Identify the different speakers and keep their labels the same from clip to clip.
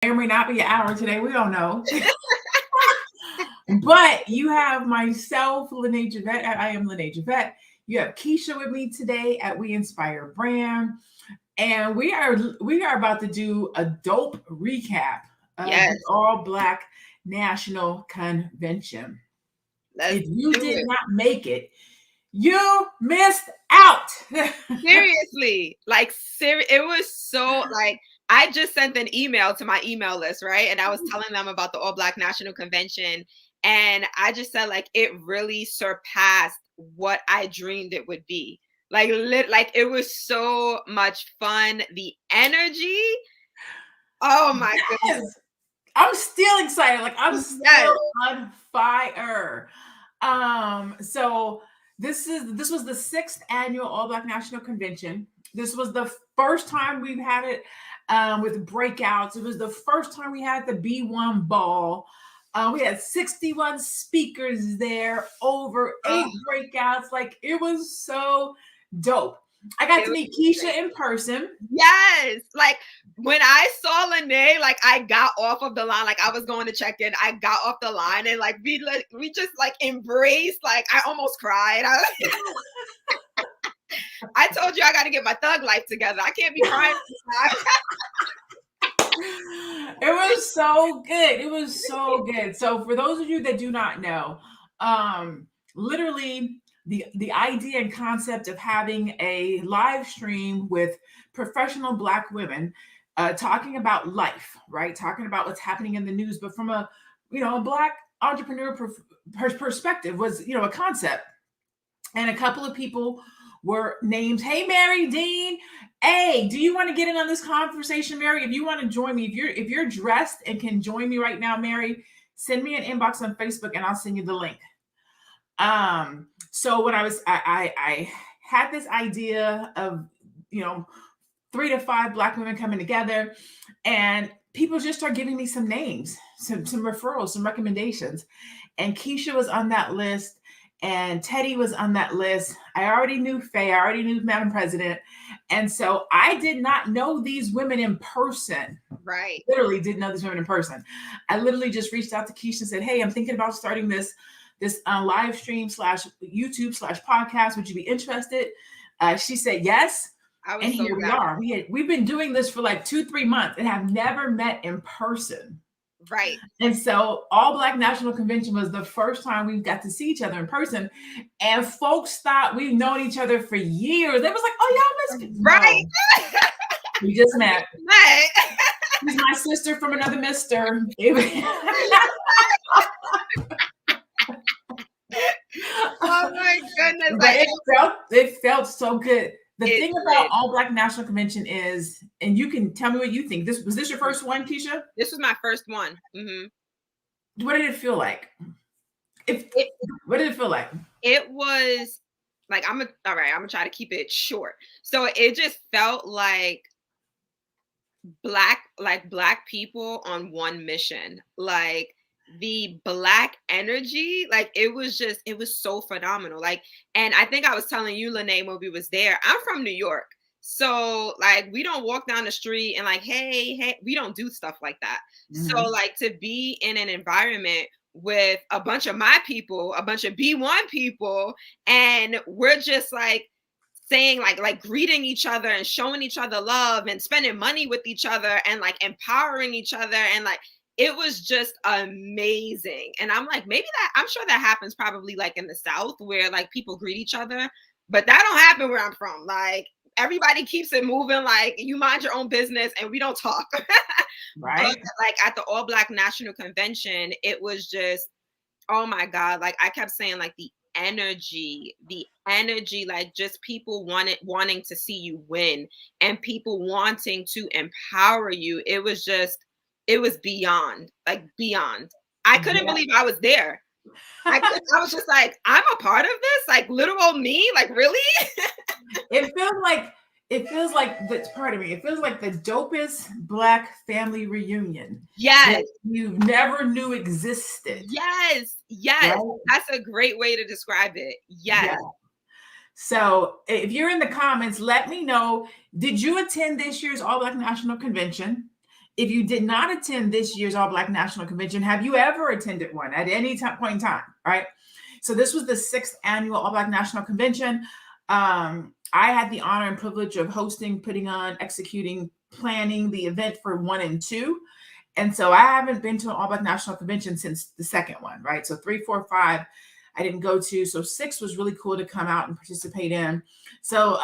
Speaker 1: or may not be an hour today. We don't know. But you have myself, Lene Javette. I am Lene Javette. You have Keisha with me today at We Inspire Brand. And we are about to do a dope recap of
Speaker 2: Yes,
Speaker 1: the All Black National Convention.
Speaker 2: let's
Speaker 1: If you
Speaker 2: do
Speaker 1: did
Speaker 2: it.
Speaker 1: not make it, you missed out.
Speaker 2: Seriously, it was so like I just sent an email to my email list, right? And I was telling them about the All Black National Convention, and I just said like it really surpassed what I dreamed it would be. Like it was so much fun. The energy. Oh my
Speaker 1: Yes,
Speaker 2: goodness.
Speaker 1: I'm still excited. Like I'm
Speaker 2: Yes.
Speaker 1: still on fire. So this was the sixth annual All Black National Convention. This was the first time we've had it with breakouts. It was the first time we had the B1 ball. We had 61 speakers there, over
Speaker 2: Oh,
Speaker 1: 8 breakouts. Like it was so dope. I got
Speaker 2: it
Speaker 1: to
Speaker 2: was
Speaker 1: meet
Speaker 2: great.
Speaker 1: Keisha in person.
Speaker 2: Yes. Like when I saw Lene, like I got off of the line, like I was going to check in. I got off the line and we just like embraced, like I almost cried. I told you I gotta get my thug life together. I can't be crying.
Speaker 1: It was so good. It was so good. So for those of you that do not know, literally the idea and concept of having a live stream with professional Black women talking about life, right? Talking about what's happening in the news, but from a a Black entrepreneur perspective was a concept, and a couple of people were named. Hey, Mary Dean. Hey, do you want to get in on this conversation, Mary? If you want to join me, if you're dressed and can join me right now, Mary, send me an inbox on Facebook and I'll send you the link. So when I had this idea of, you know, 3 to 5 Black women coming together, and people just start giving me some names, some referrals, some recommendations. And Keisha was on that list, and Teddy was on that list. I already knew Faye, I already knew Madam President. And so I did not know these women in person.
Speaker 2: Right.
Speaker 1: Literally didn't know these women in person. I literally just reached out to Keisha and said, "Hey, I'm thinking about starting this live stream slash YouTube slash podcast. Would you be interested?" She said yes.
Speaker 2: I
Speaker 1: And
Speaker 2: was so
Speaker 1: here we
Speaker 2: down.
Speaker 1: are. We've been doing this for like 2-3 months and have never met in person.
Speaker 2: Right.
Speaker 1: And so All Black National Convention was the first time we got to see each other in person. And folks thought we've known each other for years. They was like, "Oh, y'all miss."
Speaker 2: Right.
Speaker 1: No, we just met.
Speaker 2: Right.
Speaker 1: She's my sister from another mister.
Speaker 2: Oh my goodness.
Speaker 1: But it felt so good. The
Speaker 2: It
Speaker 1: thing about
Speaker 2: did.
Speaker 1: All Black National Convention is, and you can tell me what you think. This your first one, Keisha?
Speaker 2: This was my first one.
Speaker 1: What did it feel like? If
Speaker 2: It
Speaker 1: what did it feel like?
Speaker 2: it was like all right, I'm gonna try to keep it short. So it just felt like black people on one mission. Like the black energy, like it was so phenomenal. Like, and I think I was telling you, Lene, when we was there, I'm from New York. So like we don't walk down the street and like, hey, we don't do stuff like that. So
Speaker 1: Mhm.
Speaker 2: like to be in an environment with a bunch of my people, a bunch of B1 people, and we're just like saying like greeting each other and showing each other love and spending money with each other and like empowering each other, and like it was just amazing. And I'm like, maybe that, I'm sure that happens probably like in the South where like people greet each other, but that don't happen where I'm from. Like everybody keeps it moving, like you mind your own business and we don't talk. But
Speaker 1: Right?
Speaker 2: like at the All Black National Convention, it was just, oh my God, like I kept saying like the energy, like just people wanting to see you win and people wanting to empower you. It was just, it was beyond, like beyond. I couldn't
Speaker 1: Yeah.
Speaker 2: believe I was there. I was just like, I'm a part of this, like literal me, like really?
Speaker 1: It feels like that's part of me. It feels like the dopest Black family reunion that
Speaker 2: Yes,
Speaker 1: you never knew existed.
Speaker 2: yes, yes.
Speaker 1: Right?
Speaker 2: That's a great way to describe it.
Speaker 1: Yeah.
Speaker 2: Yes.
Speaker 1: So if you're in the comments, let me know. Did you attend this year's All Black National Convention? If you did not attend this year's All Black National Convention, have you ever attended one at any point in time, right? So this was the 6th annual All Black National Convention. I had the honor and privilege of hosting, putting on, executing, planning the event for 1 and 2. And so I haven't been to an All Black National Convention since the second one, right? So 3, 4, 5, I didn't go to. So 6 was really cool to come out and participate in. So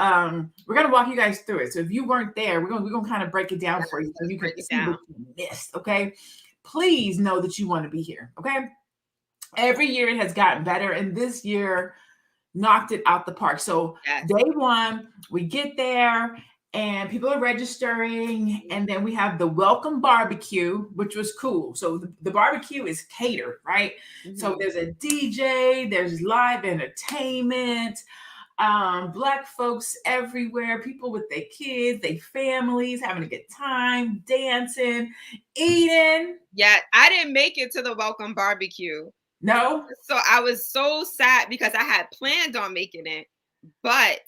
Speaker 1: we're gonna walk you guys through it. So if you weren't there, we're gonna kind of break it down for you so you can see what you missed. Okay. Please know that you want to be here. Okay. Every year it has gotten better, and this year knocked it out the park. So day 1, we get there and people are registering, and then we have the welcome barbecue, which was cool. So the barbecue is catered, right? Mm-hmm. So there's a DJ, there's live entertainment, Black folks everywhere, people with their kids, their families, having a good time, dancing, eating.
Speaker 2: Yeah, I didn't make it to the welcome barbecue.
Speaker 1: No.
Speaker 2: So I was so sad because I had planned on making it, but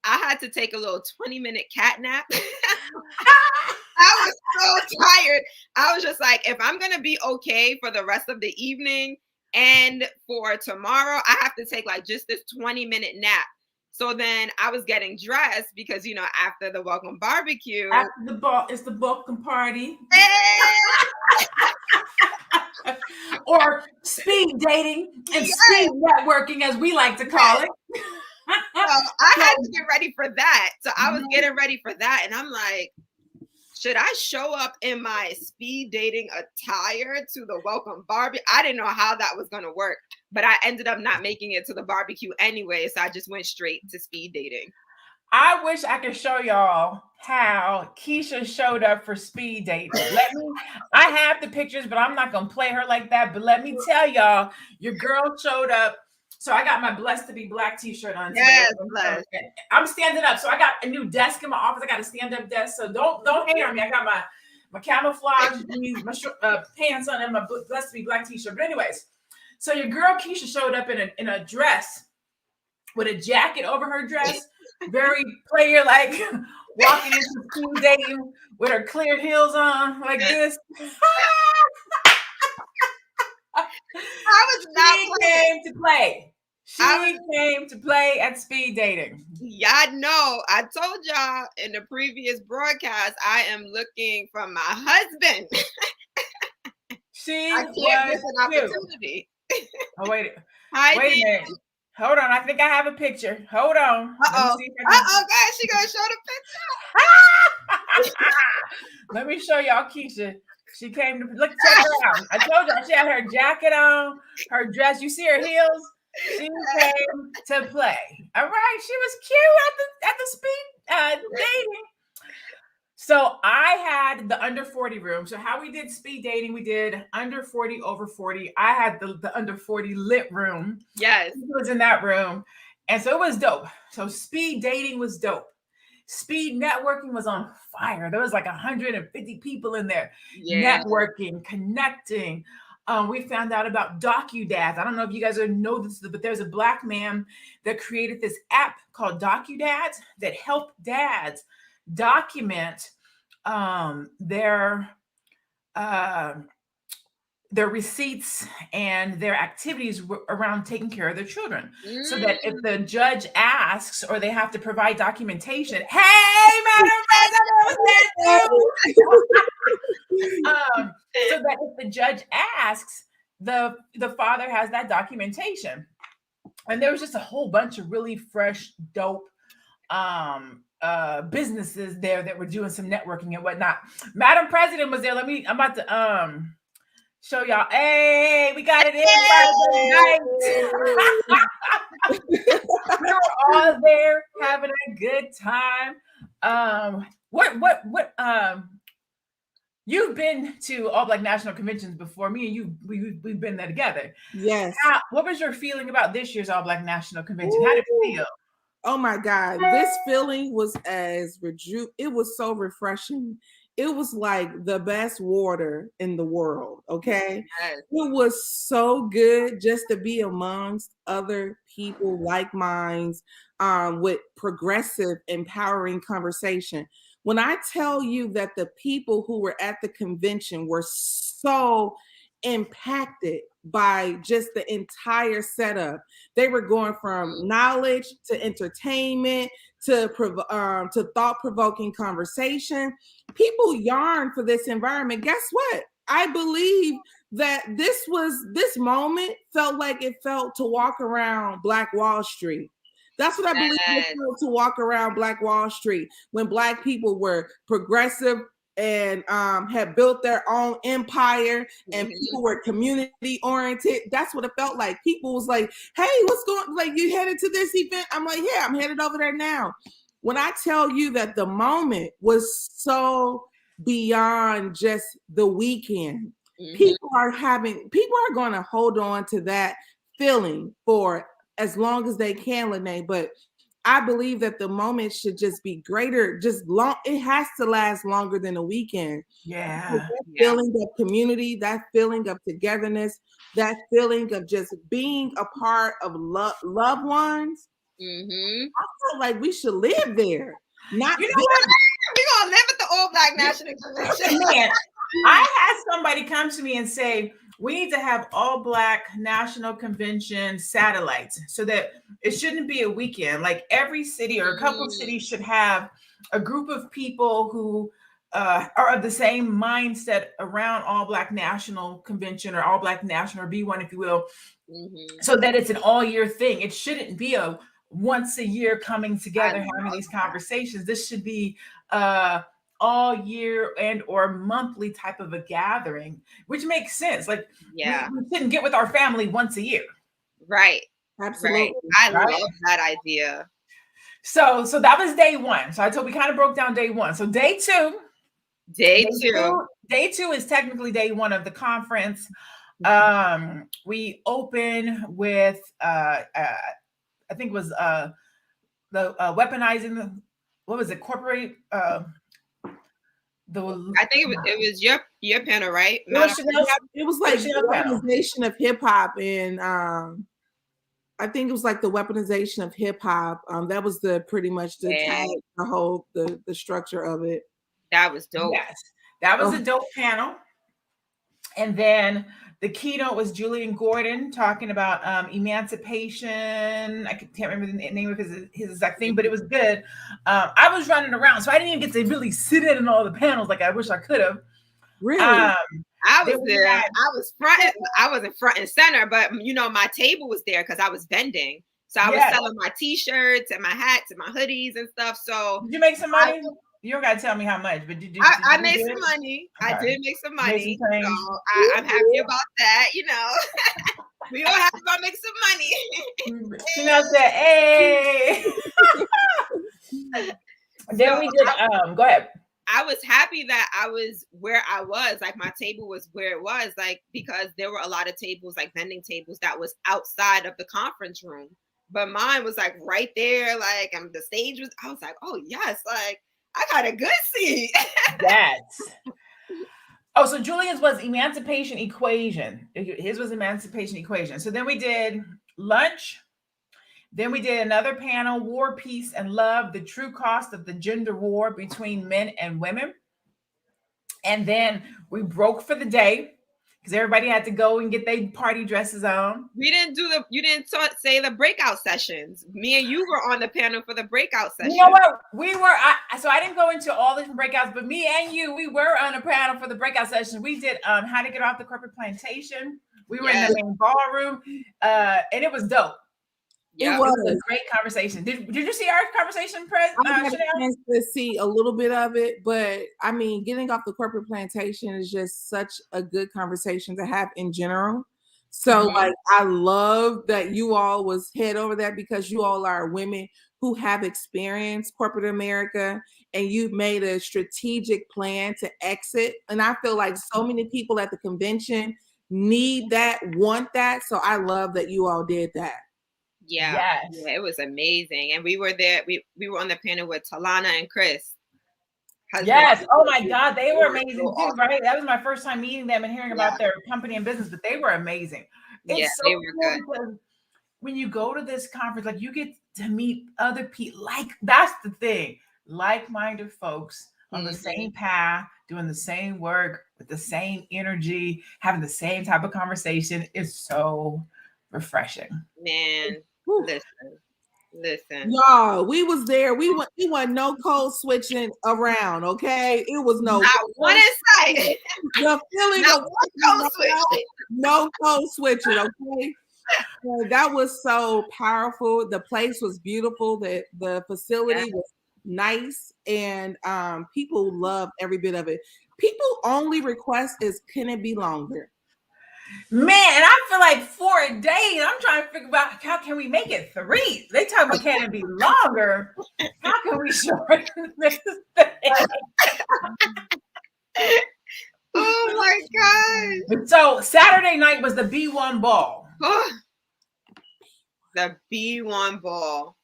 Speaker 2: I had to take a little 20-minute cat nap. I was so tired. I was just like, if I'm going to be okay for the rest of the evening and for tomorrow, I have to take like just this 20-minute nap. So then I was getting dressed because, you know, after the welcome barbecue.
Speaker 1: After the ball, it's the welcome party. Or speed dating and speed networking, as we like to call it.
Speaker 2: So I had to get ready for that. So I was getting ready for that. And I'm like, should I show up in my speed dating attire to the welcome barbecue? I didn't know how that was going to work, but I ended up not making it to the barbecue anyway. So I just went straight to speed dating.
Speaker 1: I wish I could show y'all how Keisha showed up for speed dating. I have the pictures, but I'm not going to play her like that. But let me tell y'all, your girl showed up. So I got my Blessed to be Black t-shirt on today. Yes, I'm standing up. So I got a new desk in my office. I got a stand-up desk. So don't hate on me. I got my camouflage jeans, my pants on, and my Blessed to be Black t-shirt. But anyways, so your girl Keisha showed up in a dress with a jacket over her dress, very player like, walking into speed dating with her clear heels on like this.
Speaker 2: I was not
Speaker 1: came to play. She came to play at speed dating.
Speaker 2: Yeah, no. I told y'all in the previous broadcast, I am looking for my husband.
Speaker 1: I can't miss an opportunity. Oh, wait
Speaker 2: a
Speaker 1: minute. Hold on. I think I have a picture. Hold on.
Speaker 2: Uh-oh, guys, she gonna show the picture.
Speaker 1: Let me show y'all Keisha. She came to check her out. I told you she had her jacket on, her dress. You see her heels? She came to play. All right. She was cute at the speed dating. So I had the under 40 room. So how we did speed dating, we did under 40, over 40. I had the under 40 lit room.
Speaker 2: Yes.
Speaker 1: He was in that room. And so it was dope. So speed dating was dope. Speed networking was on fire. There was like 150 people in there, networking, connecting. We found out about DocuDads. I don't know if you guys know this, but there's a Black man that created this app called DocuDads that helped dads document their receipts and their activities around taking care of their children, so that if the judge asks or they have to provide documentation, hey, Madam President, so that if the judge asks, the father has that documentation. And there was just a whole bunch of really fresh, dope businesses there that were doing some networking and whatnot. Madam President was there. I'm about to show y'all. Hey, we got it in. We were all there having a good time. What you've been to All Black National Conventions before. Me and you, we've been there together.
Speaker 3: Yes.
Speaker 1: What was your feeling about this year's All Black National Convention? How did it feel?
Speaker 3: Oh my God, this feeling was it was so refreshing. It was like the best water in the world, okay? Yes. It was so good just to be amongst other people like minds with progressive, empowering conversation. When I tell you that the people who were at the convention were so impacted by just the entire setup. They were going from knowledge to entertainment to thought-provoking conversation. People yearn for this environment. Guess what? I believe that this moment felt like it felt to walk around Black Wall Street. That's what I believe it felt to walk around Black Wall Street when Black people were progressive and had built their own empire and people were community oriented. That's what it felt like. People was like, hey, what's going, like, you headed to this event? I'm like, yeah, I'm headed over there now. When I tell you that the moment was so beyond just the weekend, people are going to hold on to that feeling for as long as they can, Lene. But I believe that the moment should just be greater, just long. It has to last longer than a weekend.
Speaker 1: Yeah.
Speaker 3: That feeling of community, that feeling of togetherness, that feeling of just being a part of loved ones. I feel like we should live there. Not
Speaker 2: you know what? We're gonna live at the Old Black National Convention.
Speaker 1: Man, I had somebody come to me and say, we need to have all Black National Convention satellites so that it shouldn't be a weekend. Like every city or a couple of cities should have a group of people who are of the same mindset around all Black National Convention or all Black National or B1, if you will, so that it's an all year thing. It shouldn't be a once a year coming together, having these conversations. This should be all year and or monthly type of a gathering, which makes sense. Like we shouldn't get with our family once a year.
Speaker 2: Right.
Speaker 3: Absolutely.
Speaker 2: Right. I love that idea.
Speaker 1: So that was day one. So I told we kind of broke down day one. So day two is technically day one of the conference. We open with I think it was the weaponizing what was it? Corporate
Speaker 2: I think it was your panel, right?
Speaker 3: It was like the weaponization of hip hop, and I think it was like the weaponization of hip hop. That was pretty much the whole the structure of it.
Speaker 2: That was dope.
Speaker 1: Yes, that was a dope panel. And then the keynote was Julian Gordon talking about emancipation. I can't remember the name of his exact thing, but it was good. I was running around, so I didn't even get to really sit in all the panels like I wish I could have.
Speaker 3: Really?
Speaker 2: I was there. I wasn't front and center, but my table was there because I was vending. So I was selling my t-shirts and my hats and my hoodies and stuff. So
Speaker 1: did you make some money? You don't gotta tell me how much, but did
Speaker 2: I made some money. Okay. I did make some money. So I'm happy about that. We all have to make some money.
Speaker 1: Said, hey. Then we did go ahead.
Speaker 2: I was happy that I was where I was, like my table was where it was, like because there were a lot of tables, like vending tables that was outside of the conference room. But mine was like right there, like the stage was, I was like, oh yes, like I got a good seat.
Speaker 1: Yes. Oh, so Julian's was Emancipation Equation. His was Emancipation Equation. So then we did lunch. Then we did another panel, War, Peace, and Love, the true cost of the gender war between men and women. And then we broke for the day because everybody had to go and get their party dresses on.
Speaker 2: You didn't say the breakout sessions. Me and you were on the panel for the breakout session.
Speaker 1: You know what? We were, so I didn't go into all the different breakouts, but me and you, we were on a panel for the breakout session. We did how to get off the corporate plantation. We were in the main ballroom, and it was dope.
Speaker 3: Yeah,
Speaker 1: it was a great conversation. Did you see our conversation,
Speaker 3: I had a chance to see a little bit of it, but I mean, getting off the corporate plantation is just such a good conversation to have in general. So like, I love that you all was head over that because you all are women who have experienced corporate America and you've made a strategic plan to exit. And I feel like so many people at the convention need that, want that. So I love that you all did that.
Speaker 2: Yeah, it was amazing. And we were there, we were on the panel with Talana and Chris.
Speaker 1: Yes. Oh my God, they were amazing too, right? That was my first time meeting them and hearing about their company and business, but they were amazing. It's so
Speaker 2: they were good.
Speaker 1: Because when you go to this conference, like you get to meet other people. Like that's the thing. like-minded folks on the same path, doing the same work with the same energy, having the same type of conversation is so refreshing.
Speaker 2: Man,
Speaker 3: Whew.
Speaker 2: listen.
Speaker 3: Y'all, we was there. We went no code switching around. Okay, it was no
Speaker 2: Not one in sight.
Speaker 3: The feeling
Speaker 2: Not
Speaker 3: of
Speaker 2: one code switching.
Speaker 3: no code switching. Okay, so that was so powerful. The place was beautiful. The facility was nice, and people loved every bit of it. People only request is, can it be longer?
Speaker 1: Man, and I feel like 4 days. I'm trying to figure out how can we make it 3. They talk about can it be longer? How can we shorten this thing?
Speaker 2: Oh my gosh.
Speaker 1: So Saturday night was the B1 ball.
Speaker 2: The B1 ball.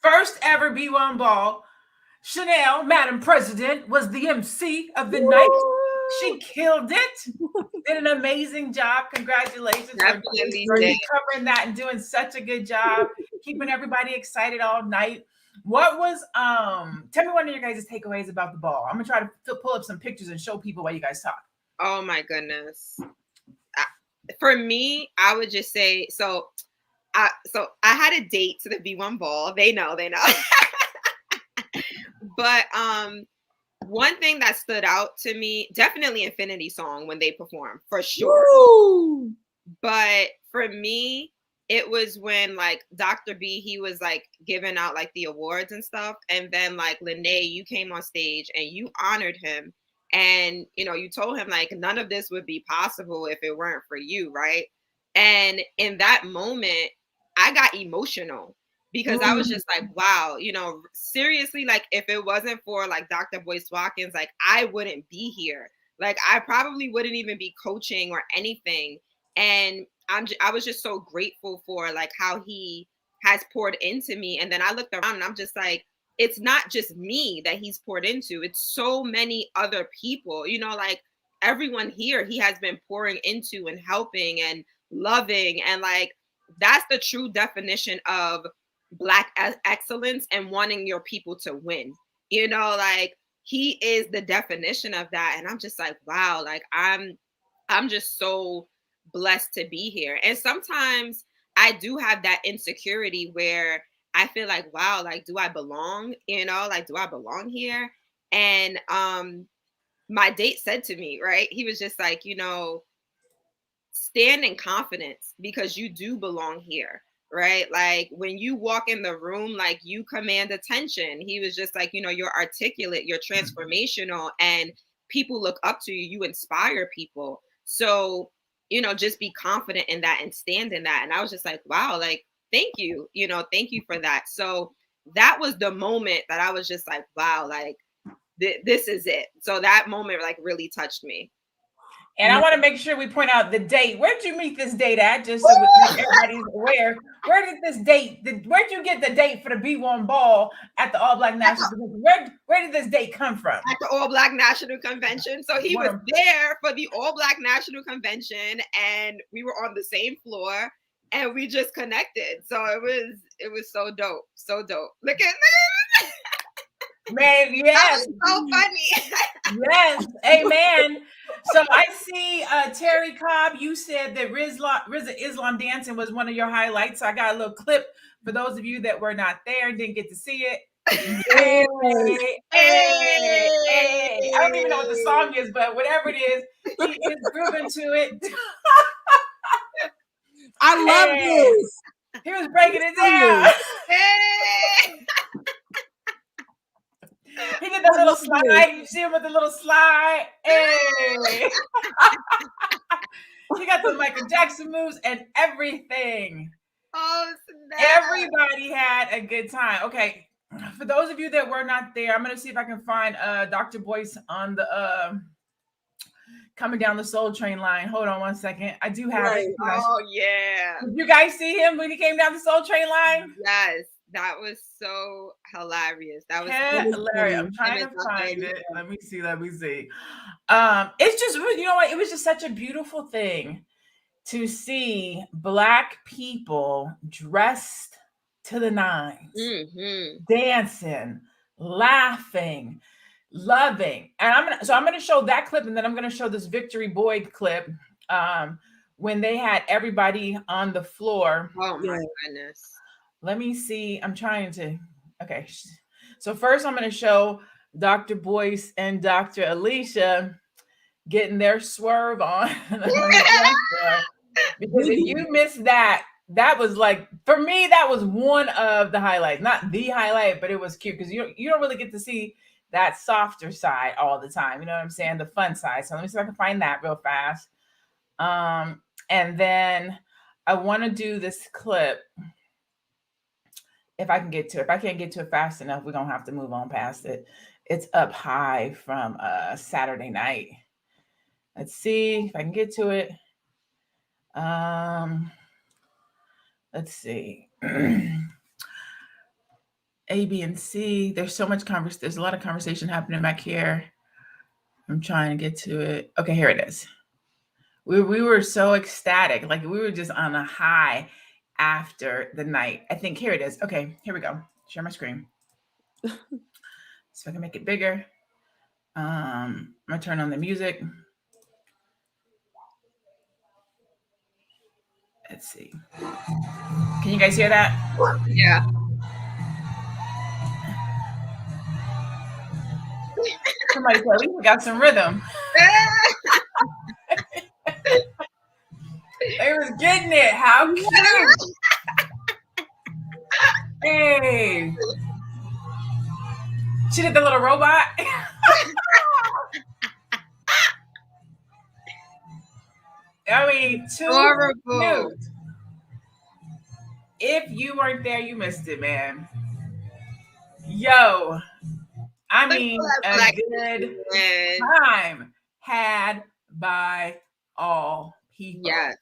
Speaker 1: First ever B1 ball. Chanel, Madam President, was the MC of the night. She killed it. Did an amazing job. Congratulations for covering that and doing such a good job, keeping everybody excited all night. What was tell me one of your guys' takeaways about the ball. I'm gonna try to pull up some pictures and show people while you guys talk.
Speaker 2: Oh my goodness. For me, I would just say I had a date to the B1 ball. They know. But one thing that stood out to me, definitely Infinity Song when they performed, for sure.
Speaker 3: Woo!
Speaker 2: But for me, it was when like Dr. B, he was like giving out like the awards and stuff. And then like Lene, you came on stage and you honored him. And, you know, you told him like none of this would be possible if it weren't for you, right? And in that moment, I got emotional because I was just like, wow, you know, seriously, like if it wasn't for like Dr. Boyce Watkins, like I wouldn't be here. Like I probably wouldn't even be coaching or anything. And I was just so grateful for like how he has poured into me. And then I looked around and I'm just like, it's not just me that he's poured into. It's so many other people, you know, like everyone here he has been pouring into and helping and loving. And like, that's the true definition of Black excellence and wanting your people to win. You know, like he is the definition of that. And I'm just like, wow, like I'm just so blessed to be here. And sometimes I do have that insecurity where I feel like, wow, like, do I belong? You know, like, do I belong here? And my date said to me, right, he was just like, you know, stand in confidence because you do belong here, right? Like when you walk in the room, like you command attention. He was just like, you know, you're articulate, you're transformational, and people look up to you, you inspire people. So, you know, just be confident in that and stand in that. And I was just like, wow, like, thank you, you know, thank you for that. So that was the moment that I was just like, wow, like this is it. So that moment like really touched me.
Speaker 1: And I want to make sure we point out the date. Where'd you meet this date at? Just so everybody's aware. Where did this date? Where'd you get the date for the B1 ball at the All Black National Convention? Where did this date come from?
Speaker 2: At the All Black National Convention. So he was there for the All Black National Convention, and we were on the same floor, and we just connected. So it was so dope, so dope. Look at
Speaker 1: man, yes,
Speaker 2: so funny.
Speaker 1: Yes, amen. So I see Terry Cobb, you said that RZA Islam dancing was one of your highlights. So I got a little clip for those of you that were not there and didn't get to see it. Hey, I don't even know what the song is, but whatever it is, he is grooving to it.
Speaker 3: I love this.
Speaker 1: He was breaking it down. He did the little slide. You see him with the little slide. Hey. He got the Michael Jackson moves and everything.
Speaker 2: Oh, snap.
Speaker 1: Everybody had a good time. Okay. For those of you that were not there, I'm going to see if I can find Dr. Boyce on the coming down the Soul Train line. Hold on one second. I do have it.
Speaker 2: Oh, yeah.
Speaker 1: Did you guys see him when he came down the Soul Train line?
Speaker 2: Yes. That was so hilarious. That was
Speaker 1: hilarious. I'm trying to find it. Let me see. It's just, you know what? It was just such a beautiful thing to see Black people dressed to the nines, dancing, laughing, loving. And I'm gonna show that clip, and then I'm gonna show this Victory Boyd clip. When they had everybody on the floor.
Speaker 2: Oh my goodness.
Speaker 1: Let me see. I'm trying to. Okay. So first, I'm going to show Dr. Boyce and Dr. Alicia getting their swerve on. Because if you missed that, that was like, for me, that was one of the highlights. Not the highlight, but it was cute because you don't really get to see that softer side all the time. You know what I'm saying? The fun side. So let me see if I can find that real fast. And then I want to do this clip. If I can get to it. If I can't get to it fast enough, we're going to have to move on past it. It's up high from Saturday night. Let's see if I can get to it. Let's see. A, B, and C. There's so much conversation. There's a lot of conversation happening back here. I'm trying to get to it. Okay, here it is. We were so ecstatic. Like we were just on a high after the night. I think here it is. Okay, here we go. Share my screen. So I can make it bigger. I'm gonna turn on the music. Let's see. Can you guys hear that?
Speaker 2: Yeah.
Speaker 1: Somebody said, at least we got some rhythm. They was getting it. How cute. Hey. She did the little robot. I mean, too cute. If you weren't there, you missed it, man. Yo. I mean, a good time had by all people.
Speaker 2: Yes.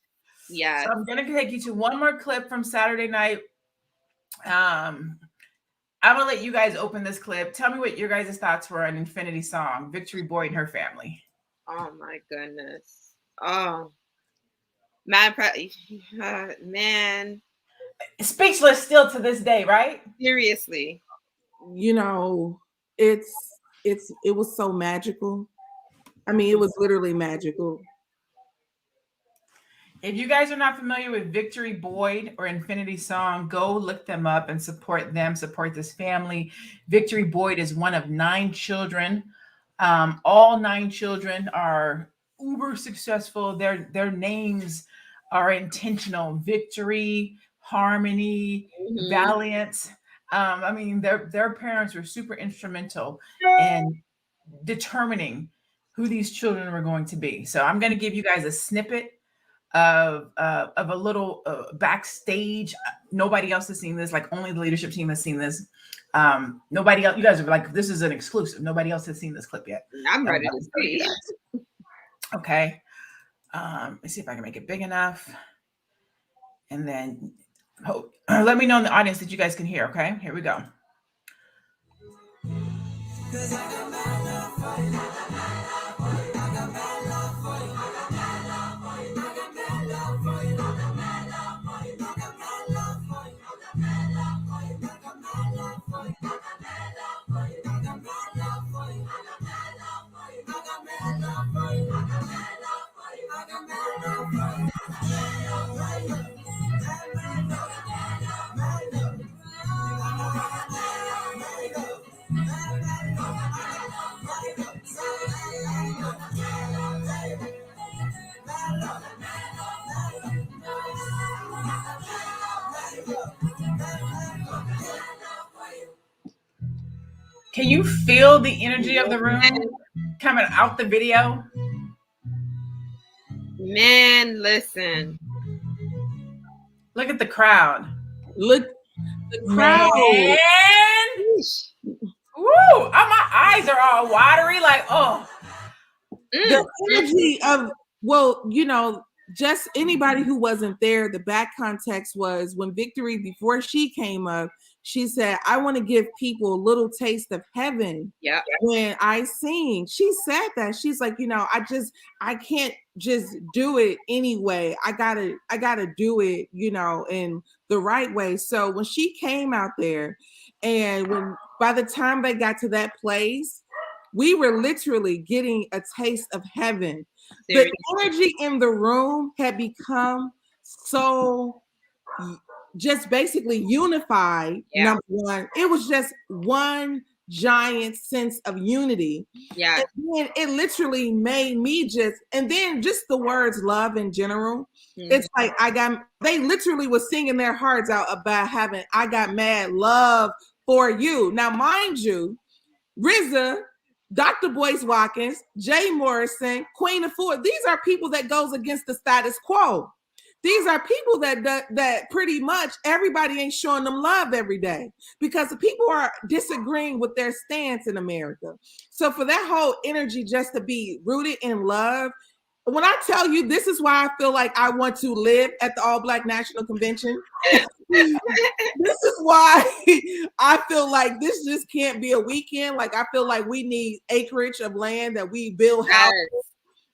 Speaker 2: Yes.
Speaker 1: So I'm going to take you to one more clip from Saturday night. I'm going to let you guys open this clip. Tell me what your guys' thoughts were on Infinity Song, Victory Boyd and her family.
Speaker 2: Oh, my goodness. Oh. Man.
Speaker 1: Speechless still to this day, right?
Speaker 2: Seriously.
Speaker 3: You know, it was so magical. I mean, it was literally magical.
Speaker 1: If you guys are not familiar with Victory Boyd or Infinity Song, go look them up and support them, support this family. Victory Boyd is one of 9 children. All 9 children are uber successful. Their names are intentional. Victory, Harmony, Valiant. I mean, their parents were super instrumental in determining who these children were going to be. So I'm going to give you guys a snippet of a little backstage. Nobody else has seen this. Like only the leadership team has seen this. Nobody else. You guys are like, this is an exclusive. Nobody else has seen this clip yet.
Speaker 2: I'm ready to see
Speaker 1: that. Okay. Let's see if I can make it big enough. And then let me know in the audience that you guys can hear. Okay, here we go. Can you feel the energy of the room coming out the video?
Speaker 2: Man, listen.
Speaker 1: Look at the crowd.
Speaker 3: Look, the crowd.
Speaker 1: Man. Woo! My eyes are all watery. Like, oh.
Speaker 3: The energy of, well, you know, just anybody who wasn't there, the back context was when Victory, before she came up, she said, I want to give people a little taste of heaven when I sing. She said that. She's like, you know, I can't just do it anyway. I gotta do it, you know, in the right way. So when she came out there And by the time they got to that place, we were literally getting a taste of heaven. Seriously. The energy in the room had become so just basically unified. Yeah. Number one, it was just one giant sense of unity. Yeah. And then it literally made me and then just the words love in general. Mm-hmm. It's like they literally was singing their hearts out about I got mad love for you. Now, mind you, RZA, Dr. Boyce Watkins, Jay Morrison, Queen of Four, these are people that goes against the status quo. These are people that pretty much everybody ain't showing them love every day because the people are disagreeing with their stance in America. So for that whole energy just to be rooted in love, when I tell you, this is why I feel like I want to live at the All Black National Convention. This is why I feel like this just can't be a weekend. Like I feel like we need acreage of land that we build houses.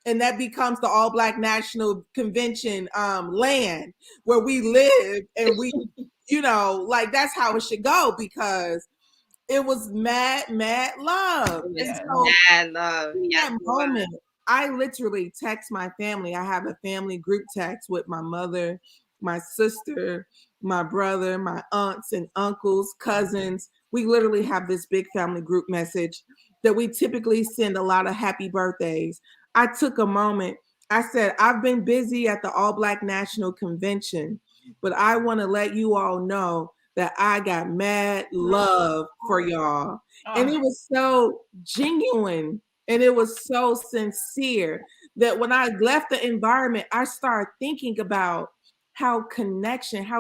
Speaker 3: And that becomes the All Black National Convention land where we live and we, like that's how it should go because it was mad love.
Speaker 2: Yeah. So, mad love.
Speaker 3: That moment, I literally text my family. I have a family group text with my mother, my sister, my brother, my aunts and uncles, cousins. We literally have this big family group message that we typically send a lot of happy birthdays. I took a moment. I said, I've been busy at the All Black National Convention, but I want to let you all know that I got mad love for y'all. And it was so genuine and it was so sincere that when I left the environment, I started thinking about how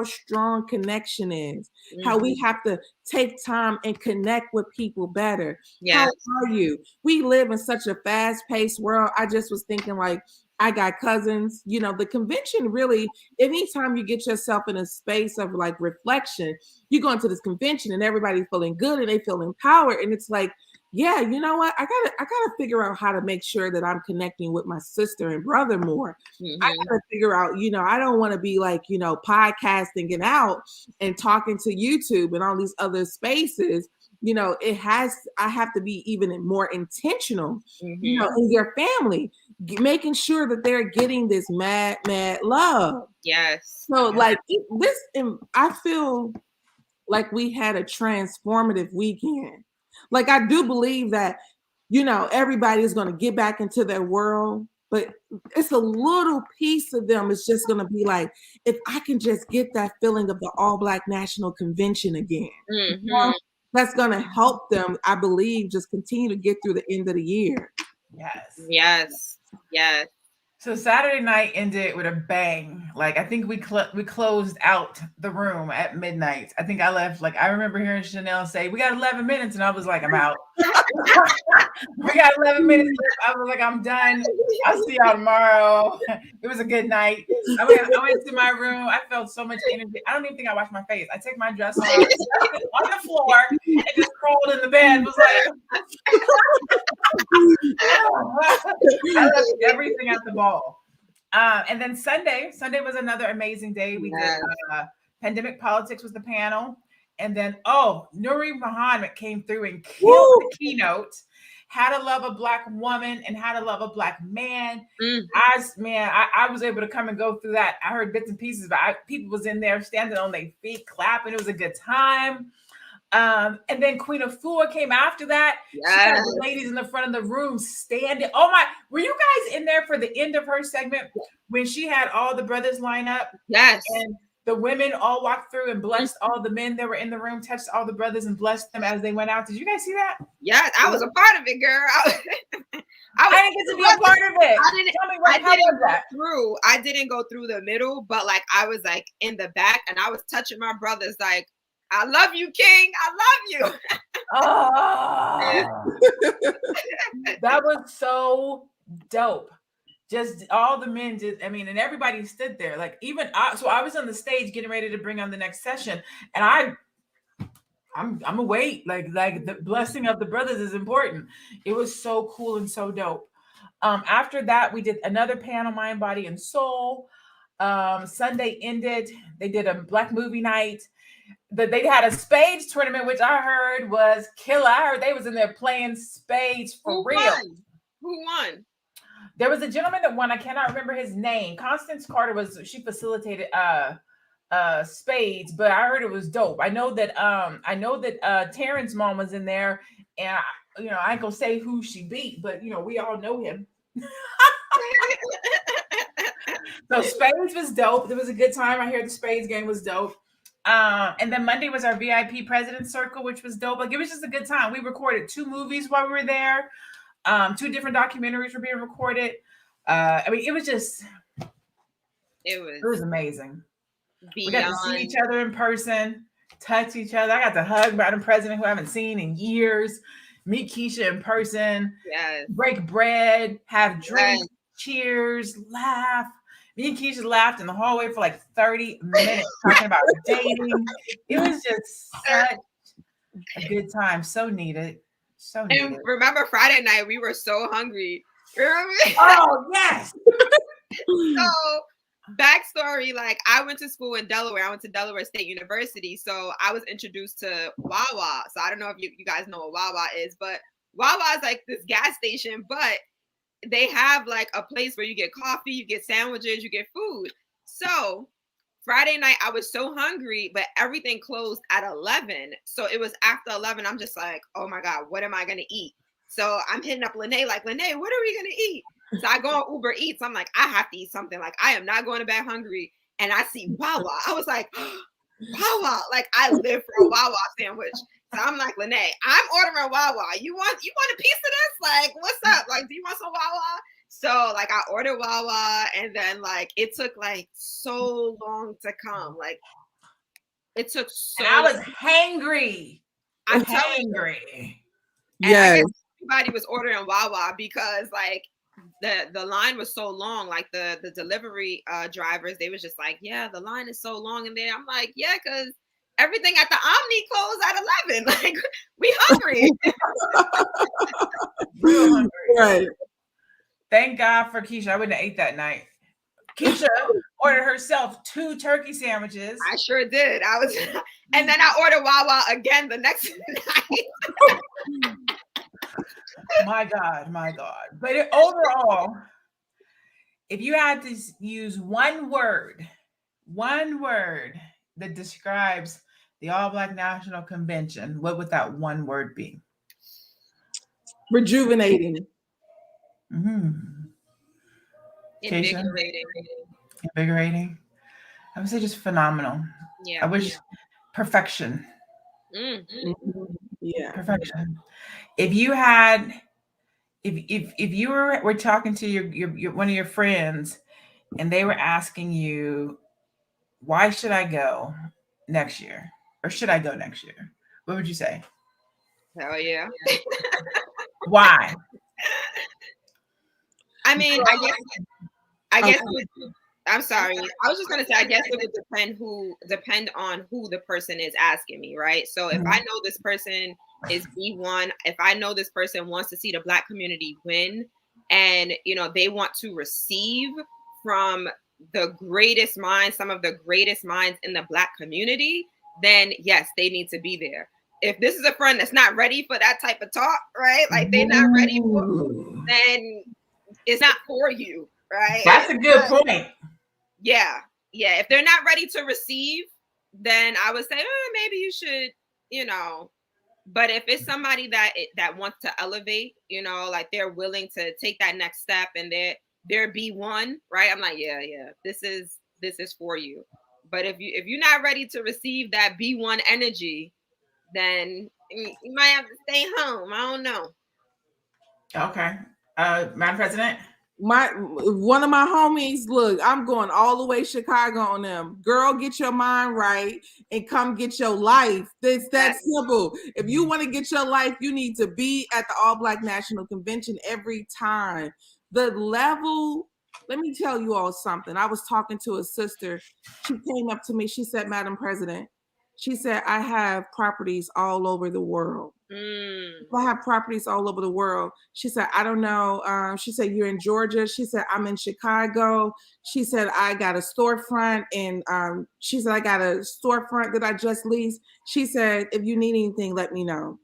Speaker 3: strong connection is, how we have to take time and connect with people better. Yes. How are you? We live in such a fast-paced world. I just was thinking like, I got cousins, the convention really, anytime you get yourself in a space of like reflection, you go into this convention and everybody's feeling good and they feel empowered. And it's like, yeah, you know what? I gotta figure out how to make sure that I'm connecting with my sister and brother more. Mm-hmm. I gotta figure out, I don't want to be like, podcasting and out and talking to YouTube and all these other spaces. I have to be even more intentional, mm-hmm. In your family, making sure that they're getting this mad love.
Speaker 2: Yes.
Speaker 3: So like I feel like we had a transformative weekend. Like I do believe that, everybody is going to get back into their world, but it's a little piece of them. It's just going to be like, if I can just get that feeling of the All Black National Convention again,
Speaker 2: mm-hmm.
Speaker 3: That's going to help them, I believe, just continue to get through the end of the year.
Speaker 2: Yes.
Speaker 1: So Saturday night ended with a bang. Like I think we closed out the room at midnight. I think I left. Like I remember hearing Chanel say, "We got 11 minutes," and I was like, "I'm out." We got 11 minutes. I was like, "I'm done. I'll see y'all tomorrow." It was a good night. I went to my room. I felt so much energy. I don't even think I washed my face. I took my dress off on the floor and just crawled in the bed. It was like I left everything at the ball. And then Sunday was another amazing day. We did pandemic politics was the panel. And then, Nuri Muhammad came through and killed the keynote. How to Love a Black Woman and How to Love a Black Man. I was able to come and go through that. I heard bits and pieces, but people was in there standing on their feet, clapping. It was a good time. And then Queen of Four came after that. Yes. She had the ladies in the front of the room standing. Oh my, were you guys in there for the end of her segment when she had all the brothers line up?
Speaker 2: Yes.
Speaker 1: And the women all walked through and blessed all the men that were in the room, touched all the brothers and blessed them as they went out. Did you guys see that?
Speaker 2: Yeah, I was a part of it, girl.
Speaker 1: I didn't get to be a part of it.
Speaker 2: I didn't go through the middle, but like I was like in the back and I was touching my brothers like, I love you, King. I love you.
Speaker 1: That was so dope. Just all the men and everybody stood there. Like so I was on the stage getting ready to bring on the next session. And I'm awake. Like the blessing of the brothers is important. It was so cool and so dope. After that, we did another panel, Mind, Body, and Soul. Sunday ended. They did a Black movie night. They had a spades tournament, which I heard was killer. I heard they was in there playing spades for real.
Speaker 2: Who won?
Speaker 1: There was a gentleman that won. I cannot remember his name. Constance Carter she facilitated spades, but I heard it was dope. I know that Taryn's mom was in there, and I ain't gonna say who she beat, but we all know him. So spades was dope. It was a good time. I hear the spades game was dope. And then Monday was our VIP President's Circle, which was dope. Like, it was just a good time. We recorded 2 movies while we were there. 2 different documentaries were being recorded. It was amazing. We got to see each other in person, touch each other. I got to hug Madam President, who I haven't seen in years, meet Keisha in person, break bread, have drinks, cheers, laugh. Me and Keisha laughed in the hallway for like 30 minutes talking about dating. It was just such a good time. So needed. So needed.
Speaker 2: And remember Friday night, we were so hungry. Remember?
Speaker 1: Oh, yes.
Speaker 2: So, backstory, like, I went to school in Delaware. I went to Delaware State University. So I was introduced to Wawa. So I don't know if you guys know what Wawa is, but Wawa is like this gas station, but they have like a place where you get coffee, you get sandwiches, you get food. So Friday night, I was so hungry, but everything closed at 11. So it was after 11. I'm just like, oh my God, what am I going to eat? So I'm hitting up Lene, like, Lene, what are we going to eat? So I go on Uber Eats. I'm like, I have to eat something. Like, I am not going to bed hungry. And I see Wawa. I was like, Wawa. Like, I live for a Wawa sandwich. So I'm like, Lene, I'm ordering Wawa. You want a piece of this? Like, what's up? Like, do you want some Wawa? So like, I ordered Wawa, and then like, it took like so long to come. Like, it took so.
Speaker 1: And I was hangry. I'm hangry.
Speaker 3: Yes.
Speaker 2: Everybody was ordering Wawa because like the line was so long. Like the delivery drivers, they was just like, yeah, the line is so long in there. I'm like, yeah, because everything at the Omni closed at 11. Like, we hungry.
Speaker 1: Real hungry.
Speaker 3: Right.
Speaker 1: Thank God for Keisha. I wouldn't have ate that night. Keisha ordered herself 2 turkey sandwiches.
Speaker 2: I sure did. And then I ordered Wawa again the next night.
Speaker 1: My God. But overall, if you had to use one word that describes the All Black National Convention, what would that one word be?
Speaker 3: Rejuvenating.
Speaker 1: Mm-hmm. Invigorating. I would say just phenomenal.
Speaker 2: Yeah.
Speaker 1: I wish perfection.
Speaker 2: Mm-hmm.
Speaker 3: Yeah.
Speaker 1: Perfection. If you had, if you were talking to your one of your friends, and they were asking you, why should I go next year, or should I go next year? What would you say?
Speaker 2: Hell yeah.
Speaker 1: Why?
Speaker 2: I mean, I guess. I'm sorry. I was just gonna say, I guess it would depend on who the person is asking me, right? So if I know this person is B1, if I know this person wants to see the Black community win, and they want to receive from the greatest minds, some of the greatest minds in the Black community, then yes, they need to be there. If this is a friend that's not ready for that type of talk, right? Like, they're not ready for, then it's not for you, right?
Speaker 1: That's a good point.
Speaker 2: Yeah. If they're not ready to receive, then I would say, maybe you should, But if it's somebody that wants to elevate, like they're willing to take that next step, and they're B1, right? I'm like, yeah, this is for you. But if you're not ready to receive that B1 energy, then you might have to stay home. I don't know.
Speaker 1: Okay. Madam President?
Speaker 3: One of my homies, look, I'm going all the way Chicago on them. Girl, get your mind right and come get your life. It's that simple. If you want to get your life, you need to be at the All Black National Convention every time. The level, let me tell you all something. I was talking to a sister. She came up to me. She said, Madam President, She said, I have properties all over the world. I have properties all over the world. She said, I don't know. She said, you're in Georgia. She said, I'm in Chicago. She said, I got a storefront. And she said, I got a storefront that I just leased. She said, if you need anything, let me know.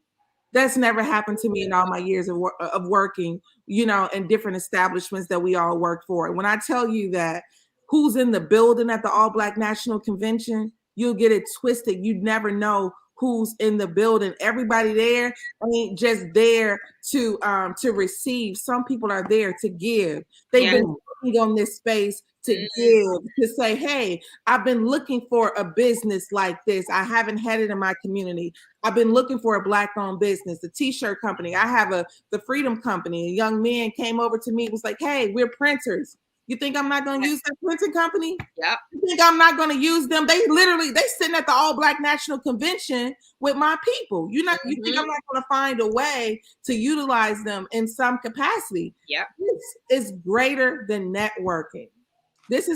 Speaker 3: That's never happened to me in all my years of working, you know, in different establishments that we all work for. When I tell you that who's in the building at the All Black National Convention, you'll get it twisted. You'd never know who's in the building. Everybody there ain't just there to receive. Some people are there to give. They've been working on this space to give, to say, hey, I've been looking for a business like this. I haven't had it in my community. I've been looking for a Black-owned business, a t-shirt company. I have the Freedom Company. A young man came over to me, was like, hey, we're printers. You think I'm not going to use that printing company?
Speaker 2: Yep.
Speaker 3: You think I'm not going to use them? They sitting at the All Black National Convention with my people. You think I'm not going to find a way to utilize them in some capacity?
Speaker 2: Yep.
Speaker 3: This is greater than networking. This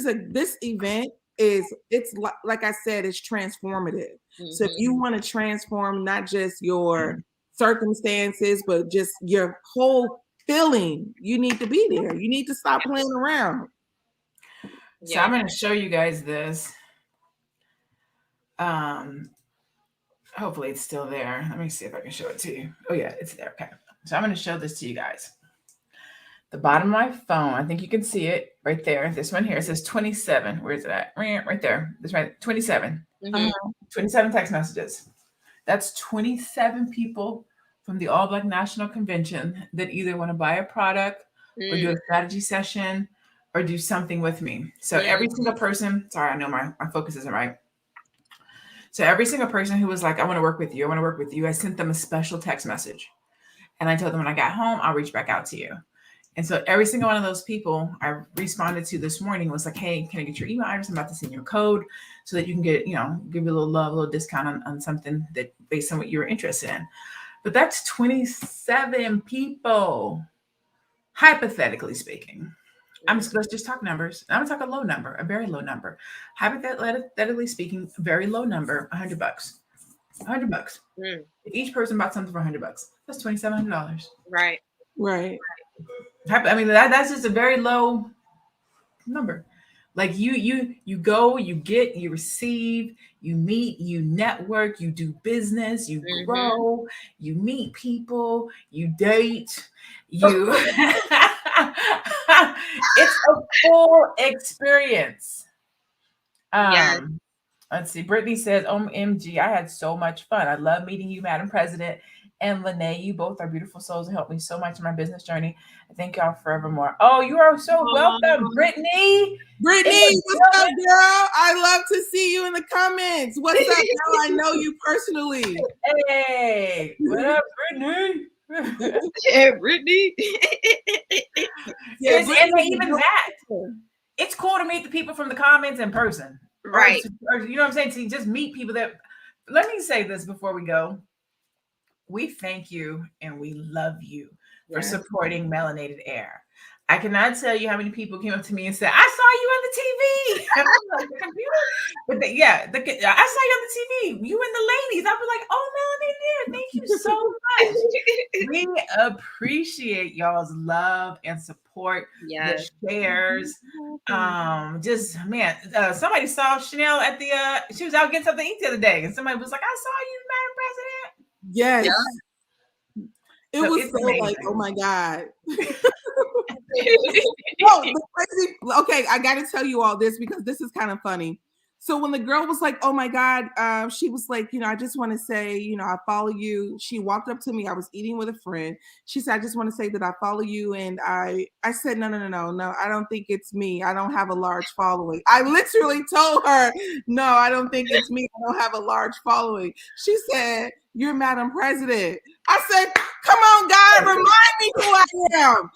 Speaker 3: event it's like I said, it's transformative. So if you want to transform not just your circumstances, but just your whole feeling, you need to be there. You need to stop playing around.
Speaker 1: So I'm going to show you guys this. Hopefully it's still there. Let me see if I can show it to you. Oh yeah, it's there. Okay. So I'm going to show this to you guys. The bottom of my phone, I think you can see it right there. This one here, it says 27. Where is it at? Right there. This right, 27. 27 text messages. That's 27 people from the All Black National Convention that either want to buy a product or do a strategy session or do something with me. So every single person, sorry, I know my focus isn't right. So every single person who was like, I want to work with you, I sent them a special text message. And I told them when I got home, I'll reach back out to you. And so every single one of those people I responded to this morning was like, hey, can I get your email address? I'm about to send you a code so that you can get, give you a little love, a little discount on something that based on what you were interested in. But that's 27 people, hypothetically speaking. Let's just talk numbers. I'm gonna talk a low number, a very low number. Hypothetically speaking, a very low number, $100. $100. If each person bought something for $100, that's $2,700.
Speaker 2: Right.
Speaker 1: I mean, that's just a very low number. Like you go, you get, you receive, you meet, you network, you do business, you grow, you meet people, you date, you. It's a full experience. Let's see. Brittany says, OMG, I had so much fun. I love meeting you, Madam President. And Lene, you both are beautiful souls and helped me so much in my business journey. I thank y'all forevermore. Oh, you are so welcome, Brittany.
Speaker 3: Brittany, what's up, girl? I love to see you in the comments. What's up, girl? I know you personally.
Speaker 1: Hey, what up, Brittany?
Speaker 2: Yeah, Brittany.
Speaker 1: And even that, it's cool to meet the people from the comments in person.
Speaker 2: Right.
Speaker 1: Or, you know what I'm saying? To just meet people that, let me say this before we go. We thank you and we love you for supporting Melanated Air. I cannot tell you how many people came up to me and said, I saw you on the TV. I was like, the computer? But I saw you on the TV. You and the ladies. I was like, oh, Melanated Air, thank you so much. We appreciate y'all's love and support, the shares. Somebody saw Chanel at the, she was out getting something to eat the other day. And somebody was like, I saw you, Madam President.
Speaker 3: Yes. It was so amazing. Like, oh my God. Okay, I got to tell you all this because this is kind of funny. So when the girl was like, oh my God, she was like, I just want to say, I follow you. She walked up to me. I was eating with a friend. She said, I just want to say that I follow you. And I said, no, I don't think it's me. I don't have a large following. I literally told her, no, I don't think it's me. I don't have a large following. She said, you're Madam President. I said, come on, God, remind me who I am.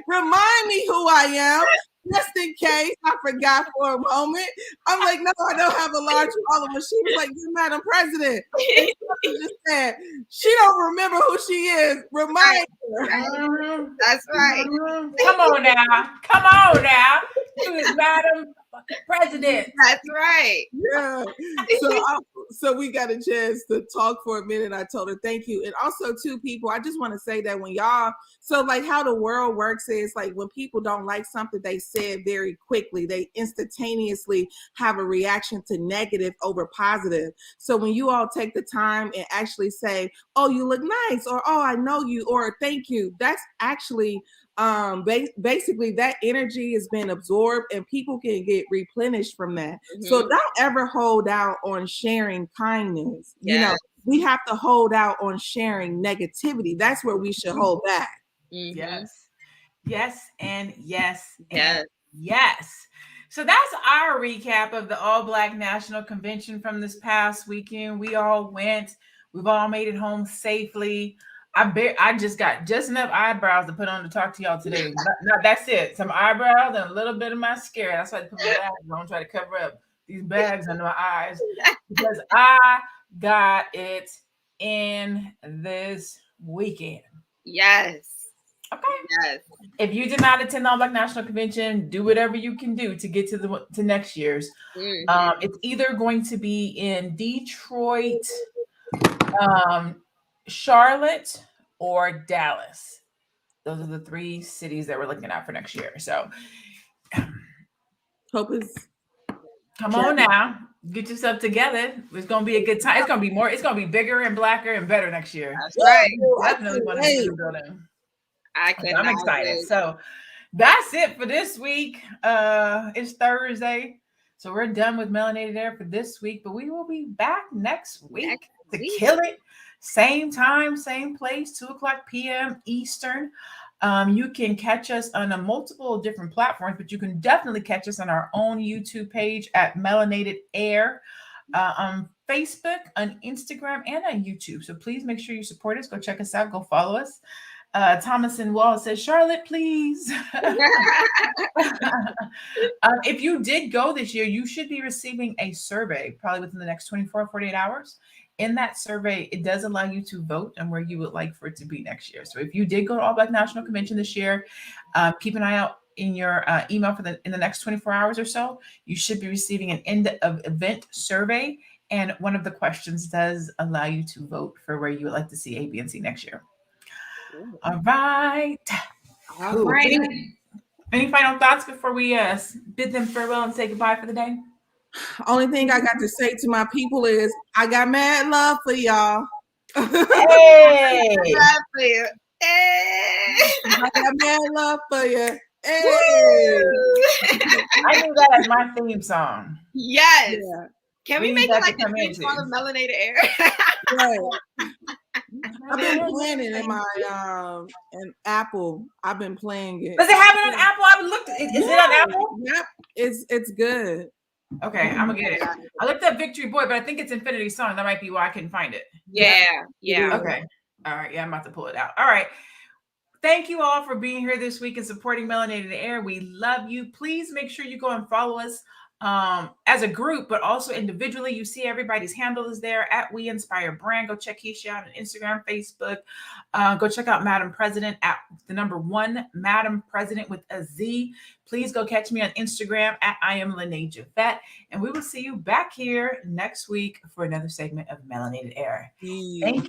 Speaker 3: Remind me who I am. Just in case I forgot for a moment. I'm like, no, I don't have a large following. She was like, you're Madam President. And she just said, she don't remember who she is. Remind her.
Speaker 2: That's right.
Speaker 1: Come on now. She was Madam president.
Speaker 2: That's right.
Speaker 3: Yeah. So we got a chance to talk for a minute. I told her thank you. And also too, people, I just want to say that when y'all, so like how the world works is like when people don't like something they said very quickly, they instantaneously have a reaction to negative over positive. So when you all take the time and actually say, oh, you look nice, or oh, I know you, or thank you, that's actually basically that energy has been absorbed and people can get replenished from that. So don't ever hold out on sharing kindness. You know, we have to hold out on sharing negativity. That's where we should hold back.
Speaker 1: Yes, and yes, and yes. So that's our recap of the All Black National Convention from this past weekend. We all went. We've all made it home safely. I just got just enough eyebrows to put on to talk to y'all today. That's it. Some eyebrows and a little bit of mascara. That's why I put my bags on, try to cover up these bags under my eyes because I got it in this weekend.
Speaker 2: Yes.
Speaker 1: Okay. Yes. If you did not attend the All Black National Convention, do whatever you can do to get to next year's. It's either going to be in Detroit, Charlotte, or Dallas. Those are the 3 cities that we're looking at for next year. So
Speaker 3: hope it's
Speaker 1: come on now, get yourself together. It's gonna be a good time. It's gonna be more. It's gonna be bigger and blacker and better next year.
Speaker 2: That's right.
Speaker 1: Definitely want to see the building. I'm excited.
Speaker 2: Wait.
Speaker 1: So that's it for this week. It's Thursday, so we're done with Melanated Air for this week. But we will be back next week to kill it. Same time, same place, 2:00 p.m. Eastern. You can catch us on a multiple different platforms, but you can definitely catch us on our own YouTube page at Melanated Air, on Facebook, on Instagram, and on YouTube. So please make sure you support us. Go check us out. Go follow us. Thomas and Wall says, Charlotte, please. If you did go this year, you should be receiving a survey probably within the next 24 or 48 hours. In that survey, it does allow you to vote on where you would like for it to be next year. So if you did go to All Black National Convention this year, keep an eye out in your email in the next 24 hours or so. You should be receiving an end of event survey. And one of the questions does allow you to vote for where you would like to see A, B, and C next year. All right.
Speaker 2: All right.
Speaker 1: Any final thoughts before we bid them farewell and say goodbye for the day?
Speaker 3: Only thing I got to say to my people is I got mad love for y'all.
Speaker 1: Hey.
Speaker 3: I got mad love for you.
Speaker 1: Hey. I knew that as my theme song.
Speaker 2: Yes. Yeah. Can we make it like the theme song of Melanated Air?
Speaker 3: Right. I've been playing it in my in Apple. I've been playing it.
Speaker 1: Does it have it on Apple? I looked. Is it on Apple?
Speaker 3: Yep. It's good.
Speaker 1: Okay, I'm gonna get it. I looked up Victory Boy, but I think it's Infinity Song. That might be why I couldn't find it.
Speaker 2: Yeah.
Speaker 1: Okay. All right. Yeah, I'm about to pull it out. All right. Thank you all for being here this week and supporting Melanated Air. We love you. Please make sure you go and follow us as a group, but also individually. You see everybody's handle is there at We Inspire Brand. Go check Keisha out on Instagram, Facebook. Go check out Madam President at the #1 Madam President with a Z. Please go catch me on Instagram at I am Lene Javette. And we will see you back here next week for another segment of Melanated Air. Thank you.